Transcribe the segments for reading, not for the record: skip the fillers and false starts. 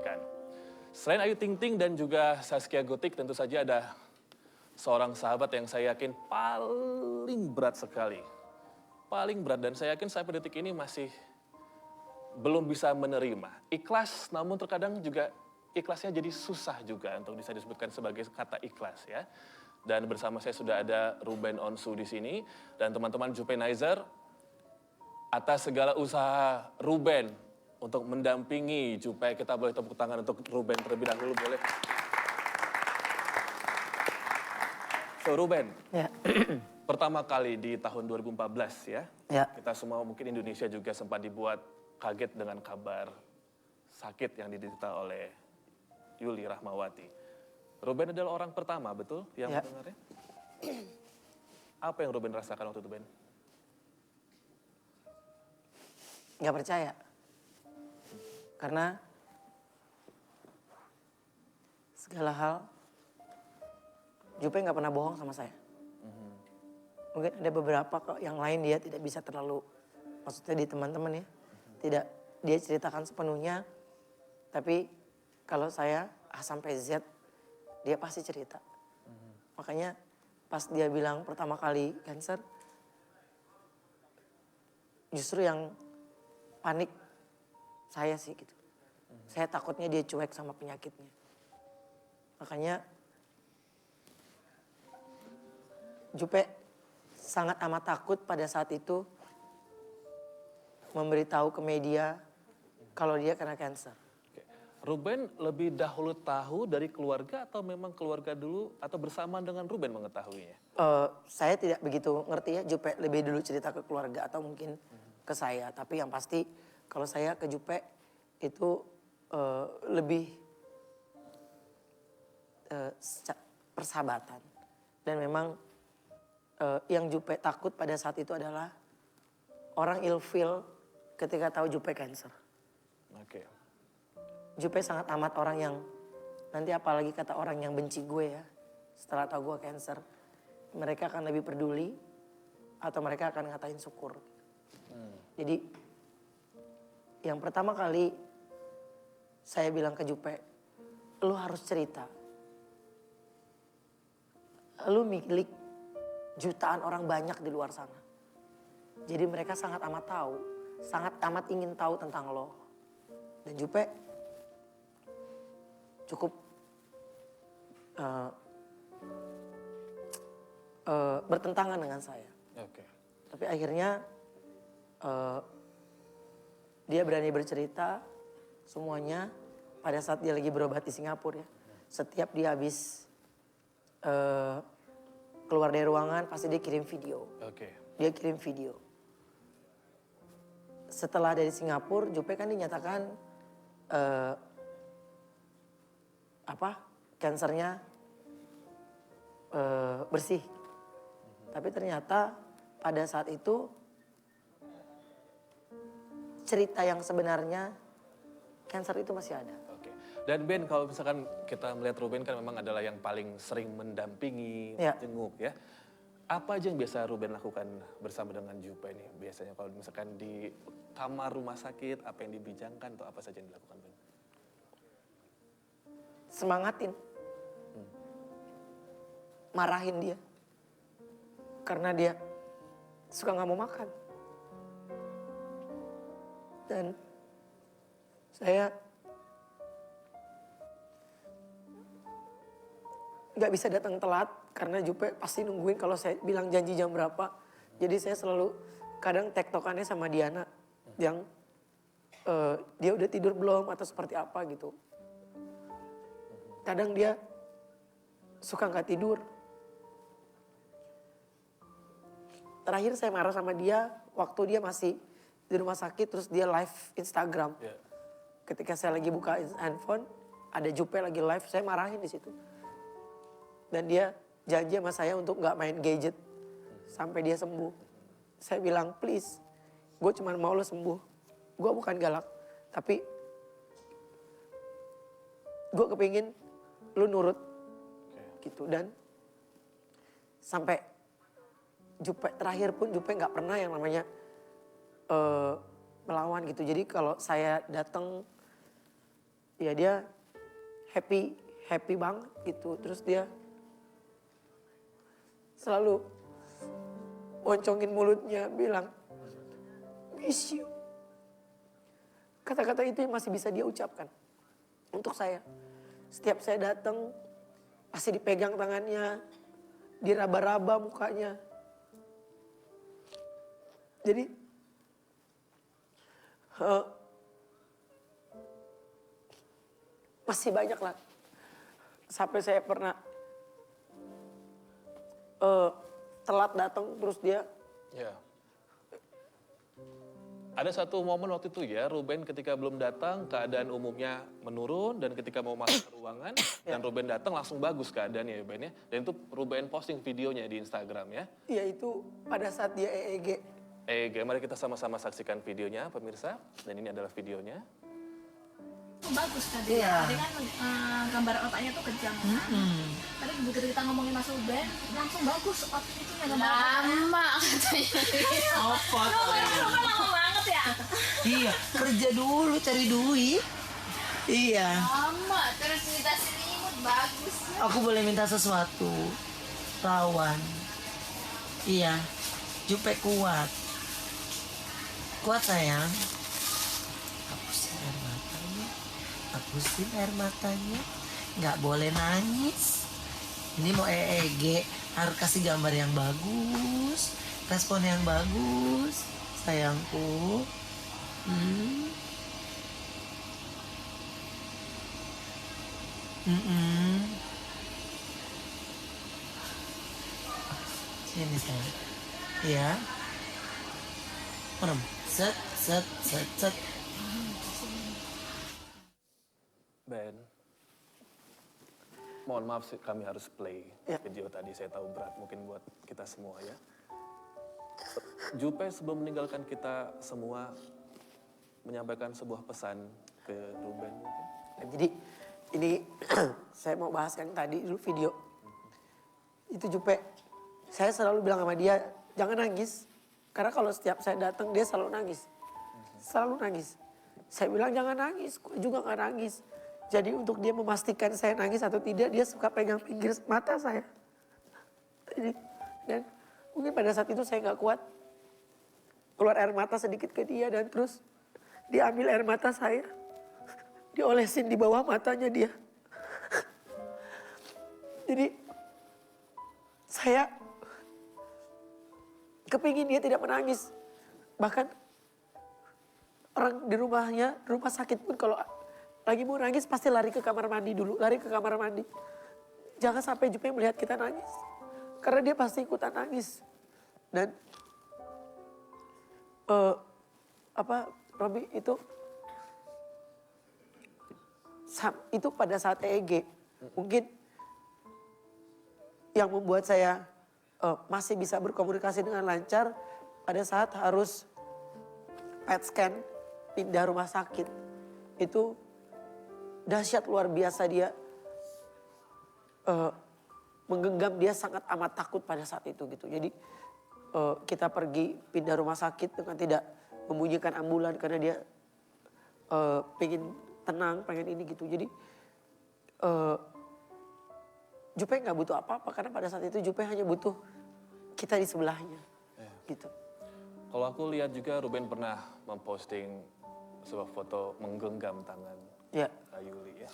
sampaikan. Selain Ayu Ting Ting dan juga Zaskia Gotik, tentu saja ada seorang sahabat yang saya yakin paling berat sekali. Paling berat, dan saya yakin sampai detik ini masih belum bisa menerima. Ikhlas, namun terkadang juga ikhlasnya jadi susah juga untuk bisa disebutkan sebagai kata ikhlas ya. Dan bersama saya sudah ada Ruben Onsu di sini dan teman-teman Jupenizer. Atas segala usaha Ruben untuk mendampingi Jupe, kita boleh tepuk tangan untuk Ruben terlebih dahulu, boleh? So Ruben, Ya. pertama kali di tahun 2014 ya, Ya. kita semua mungkin Indonesia juga sempat dibuat kaget dengan kabar sakit yang diderita oleh Yuli Rahmawati. Ruben adalah orang pertama, betul, yang Ya. mendengarnya? Apa yang Ruben rasakan waktu itu, Ben? Nggak percaya. Karena segala hal, Jupe nggak pernah bohong sama saya. Mungkin ada beberapa kok yang lain dia tidak bisa terlalu, maksudnya di teman-teman ya, tidak dia ceritakan sepenuhnya. Tapi kalau saya A sampai Z, dia pasti cerita. Makanya pas dia bilang pertama kali cancer, justru yang panik saya sih gitu. Saya takutnya dia cuek sama penyakitnya. Makanya Jupe sangat amat takut pada saat itu memberitahu ke media kalau dia kena cancer. Oke. Ruben lebih dahulu tahu dari keluarga atau memang keluarga dulu atau bersamaan dengan Ruben mengetahuinya? Saya tidak begitu ngerti ya, Jupe lebih dulu cerita ke keluarga atau mungkin ke saya. Tapi yang pasti kalau saya ke Jupe itu lebih persahabatan. Dan memang yang Jupe takut pada saat itu adalah orang ilfeel ketika tahu Jupe cancer. Oke. Jupe sangat amat orang yang, nanti apalagi kata orang yang benci gue ya, setelah tahu gue cancer, mereka akan lebih peduli atau mereka akan ngatain syukur. Jadi yang pertama kali saya bilang ke Jupe, lu harus cerita. Lu milik jutaan orang banyak di luar sana. Jadi mereka sangat amat tahu, sangat amat ingin tahu tentang lo. Dan Jupe cukup bertentangan dengan saya. Oke. Tapi akhirnya dia berani bercerita semuanya pada saat dia lagi berobat di Singapura ya. Setiap dia habis keluar dari ruangan pasti dia kirim video. Oke. Dia kirim video. Setelah dari Singapura, Jupe kan dinyatakan kansernya bersih. Tapi ternyata pada saat itu cerita yang sebenarnya kanser itu masih ada. Oke. Dan Ben, kalau misalkan kita melihat Ruben kan memang adalah yang paling sering mendampingi, Ya. jenguk ya. Apa aja yang biasa Ruben lakukan bersama dengan Jupe ini? Biasanya kalau misalkan di kamar rumah sakit, apa yang dibincangkan atau apa saja yang dilakukan Ben? Semangatin. Marahin dia. Karena dia suka gak mau makan. Dan saya gak bisa datang telat karena Jupe pasti nungguin kalau saya bilang janji jam berapa. Jadi saya selalu kadang tektokannya sama Diana yang dia udah tidur belum atau seperti apa gitu. Kadang dia suka gak tidur. Terakhir saya marah sama dia waktu dia masih di rumah sakit terus dia live Instagram. Yeah. Ketika saya lagi buka handphone, ada Jupe lagi live, saya marahin di situ. Dan dia janji sama saya untuk nggak main gadget sampai dia sembuh. Saya bilang please, gue cuma mau lo sembuh. Gue bukan galak, tapi gue kepingin lo nurut. Gitu. Dan sampai Jupe terakhir pun Jupe nggak pernah yang namanya melawan gitu. Jadi kalau saya datang ya dia happy banget gitu. Terus dia selalu boncongin mulutnya bilang, miss you. Kata-kata itu yang masih bisa dia ucapkan untuk saya. Setiap saya datang pasti dipegang tangannya, diraba-raba mukanya. Jadi masih banyak lah. Sampai saya pernah telat datang terus dia. Ya. Ada satu momen waktu itu ya, Ruben ketika belum datang keadaan umumnya menurun dan ketika mau masuk ke ruangan dan Ruben datang langsung bagus keadaannya ya Ruben ya. Dan itu Ruben posting videonya di Instagram ya. Iya itu pada saat dia EEG. Mari kita sama-sama saksikan videonya pemirsa. Dan ini adalah videonya. Bagus tadi. Iya. Tadi kan gambar otaknya tuh kejam kan. Tadi begitu kita ngomongin Mas Ruben, langsung bagus otak itunya gambar otaknya. Lama katanya. Apa Ruben lama banget ya. Iya, kerja dulu cari duit. Iya. Lama terus minta selimut bagus. Aku boleh minta sesuatu. Rawan. Iya. Jupe kuat. Kuat sayang. Hapusin air matanya. Hapusin air matanya. Nggak boleh nangis. Ini mau EEG. Harus kasih gambar yang bagus. Respon yang bagus. Sayangku. Sini sayang. Iya. Merem. Set, set, set, set. Ben, mohon maaf sih kami harus play Ya. video tadi. Saya tahu berat mungkin buat kita semua ya. Jupe sebelum meninggalkan kita semua menyampaikan sebuah pesan ke Ruben mungkin. Jadi ini saya mau bahaskan tadi dulu video. Itu Jupe, saya selalu bilang sama dia, jangan nangis. Karena kalau setiap saya datang dia selalu nangis. Selalu nangis. Saya bilang jangan nangis, gue juga gak nangis. Jadi untuk dia memastikan saya nangis atau tidak, dia suka pegang pinggir mata saya. Dan mungkin pada saat itu saya gak kuat. Keluar air mata sedikit ke dia dan terus dia ambil air mata saya. Diolesin di bawah matanya dia. Jadi saya kepingin dia tidak menangis. Bahkan orang di rumahnya, rumah sakit pun kalau lagi mau nangis pasti lari ke kamar mandi dulu. Lari ke kamar mandi. Jangan sampai Jupe melihat kita nangis. Karena dia pasti ikutan nangis. Dan Robi itu pada saat EEG mungkin yang membuat saya masih bisa berkomunikasi dengan lancar pada saat harus PET scan pindah rumah sakit. Itu dahsyat luar biasa dia menggenggam, dia sangat amat takut pada saat itu gitu. Jadi kita pergi pindah rumah sakit dengan tidak membunyikan ambulan karena dia pengen tenang, pengen ini gitu. Jadi Jupe nggak butuh apa-apa karena pada saat itu Jupe hanya butuh kita di sebelahnya, gitu. Kalau aku lihat juga Ruben pernah memposting sebuah foto menggenggam tangan Kak Yuli ya.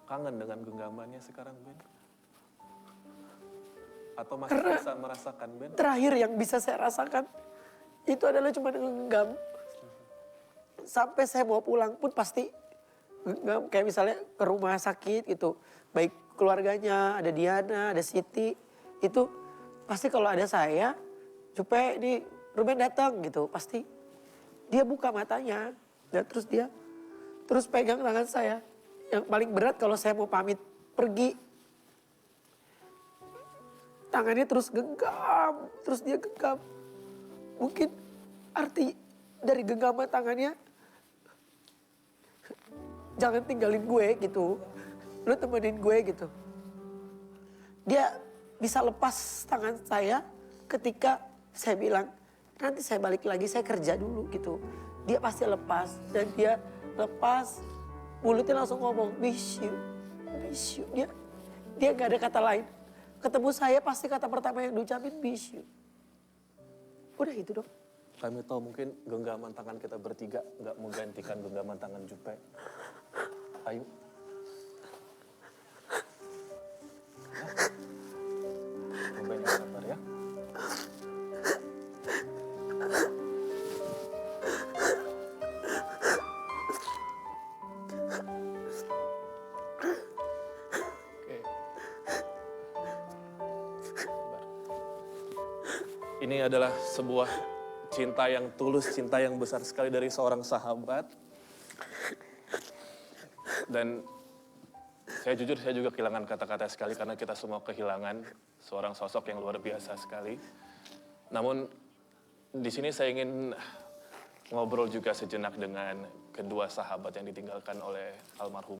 Kangen dengan genggamannya sekarang Ben? Atau masih bisa merasakan Ben? Terakhir yang bisa saya rasakan itu adalah cuma genggam. Sampai saya mau pulang pun pasti genggam. Kayak misalnya ke rumah sakit gitu. Baik keluarganya, ada Diana, ada Siti. Itu pasti kalau ada saya, Jupe ini Ruben datang gitu. Pasti dia buka matanya. Dan terus dia terus pegang tangan saya. Yang paling berat kalau saya mau pamit pergi. Tangannya terus genggam, terus dia genggam. Mungkin arti dari genggaman tangannya, jangan tinggalin gue gitu. Lu temenin gue gitu. Dia bisa lepas tangan saya ketika saya bilang, nanti saya balik lagi, saya kerja dulu gitu. Dia pasti lepas dan dia lepas mulutnya langsung ngomong, miss you. Dia gak ada kata lain. Ketemu saya pasti kata pertama yang diucapin, miss you. Udah itu dong. Kami tahu mungkin genggaman tangan kita bertiga nggak menggantikan genggaman tangan Jupe. Ayo. Jupe yang sabar ya. Oke. Sabar. Ini adalah sebuah cinta yang tulus, cinta yang besar sekali dari seorang sahabat. Dan saya jujur, saya juga kehilangan kata-kata sekali karena kita semua kehilangan seorang sosok yang luar biasa sekali. Namun di sini saya ingin ngobrol juga sejenak dengan kedua sahabat yang ditinggalkan oleh almarhum.